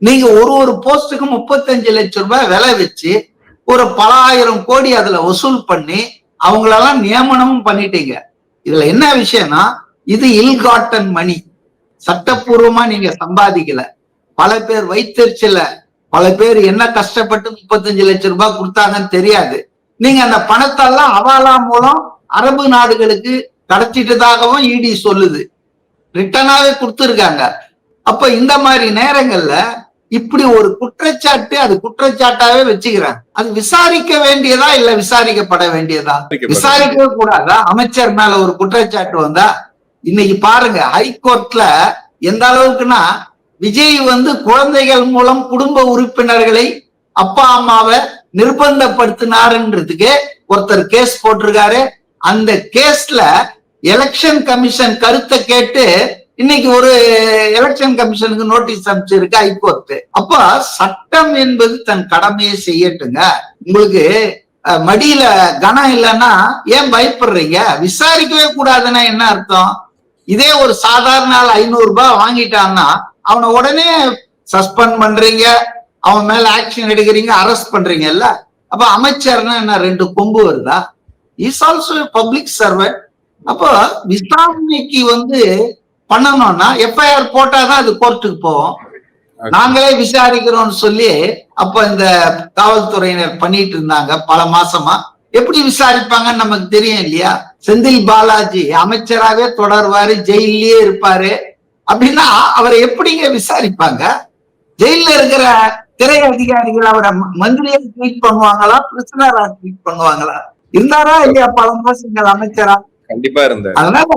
நீங்க ஒரு போஸ்டுக்கு 35 லட்சம் ரூபாய் விலை வச்சு ஒரு பல ஆயிரம் கோடி அதுல வசூல் பண்ணி அவங்களெல்லாம் நியமனமும் பண்ணிட்டீங்க. இதுல என்ன விஷயம்னா, இது இல்காட்டன் மணி, சட்டப்பூர்வமா நீங்க சம்பாதிக்கல. பல பேர் வைத்தறிச்சல, பல பேர் என்ன கஷ்டப்பட்டு 35 லட்சம் ரூபாய் கொடுத்தாங்கன்னு தெரியாது. நீங்க அந்த பணத்தெல்லாம் ஹவாலா மூலம் அரபு நாடுகளுக்கு கடத்திட்டதாகவும் இடி சொல்லுது. ரிட்டனாவே கொடுத்துருக்காங்க. அப்ப இந்த மாதிரி நேரங்கள்ல இப்படி ஒரு குற்றச்சாட்டு, அது குற்றச்சாட்டாவே வச்சுக்கிறேன். அது விசாரிக்க வேண்டியதா இல்ல விசாரிக்கப்பட வேண்டியதா? விசாரிக்கவே கூடாதா? அமைச்சர் மேல ஒரு குற்றச்சாட்டு வந்தா இன்னைக்கு பாருங்க, ஹைகோர்ட்ல எந்த அளவுக்குன்னா, விஜய் குழந்தைகள் மூலம் குடும்ப உறுப்பினர்களை அப்பா அம்மாவை நிர்பந்தப்படுத்தினாருன்றதுக்கு ஒருத்தர் கேஸ் போட்டிருக்காரு. அந்த கேஸ்ல எலெக்ஷன் கமிஷன் கருத்தை கேட்டு இன்னைக்கு ஒரு எலெக்ஷன் கமிஷனுக்கு நோட்டீஸ் அனுப்பிச்சிருக்கு ஹைகோர்ட். அப்ப சட்டம் என்பது தன் கடமையை செய்யட்டுங்க. உங்களுக்கு மடியில கனம் இல்லைன்னா ஏன் பயப்படுறீங்க? விசாரிக்கவே கூடாதுன்னா என்ன அர்த்தம்? இதே ஒரு சாதாரண ஆள் 500 ரூபாய் வாங்கிட்டான்னா அவனை உடனே சஸ்பெண்ட் பண்றீங்க, அவன் மேல ஆக்ஷன் எடுக்கிறீங்க, அரெஸ்ட் பண்றீங்கல்ல. அப்ப அமைச்சர்னா என்ன 2 கொம்பு வருதா? Is also public servant. அப்போ விசாரணைக்கு பண்ணணும்னா எஃப்ஐஆர் போட்டாதான் அது கோர்ட்டுக்கு போவோம். நாங்களே விசாரிக்கிறோம்னு சொல்லி அப்ப இந்த காவல்துறையினர் பண்ணிட்டு இருந்தாங்க பல மாசமா. எப்படி விசாரிப்பாங்கன்னு நமக்கு தெரியும் இல்லையா? செந்தில் பாலாஜி அமைச்சராகவே தொடர்வாரு, ஜெயிலே இருப்பாரு. அப்படின்னா அவரை எப்படிங்க விசாரிப்பாங்க? ஜெயில இருக்கிற திரை அதிகாரிகள் அவரை மந்திரியா ட்ரீட் பண்ணுவாங்களா, பிரிசனரா ட்ரீட் பண்ணுவாங்களா? இருந்தாரா இல்லையா பல மாசங்கள் அமைச்சரா? கண்டிப்பா இருந்தார். அதனால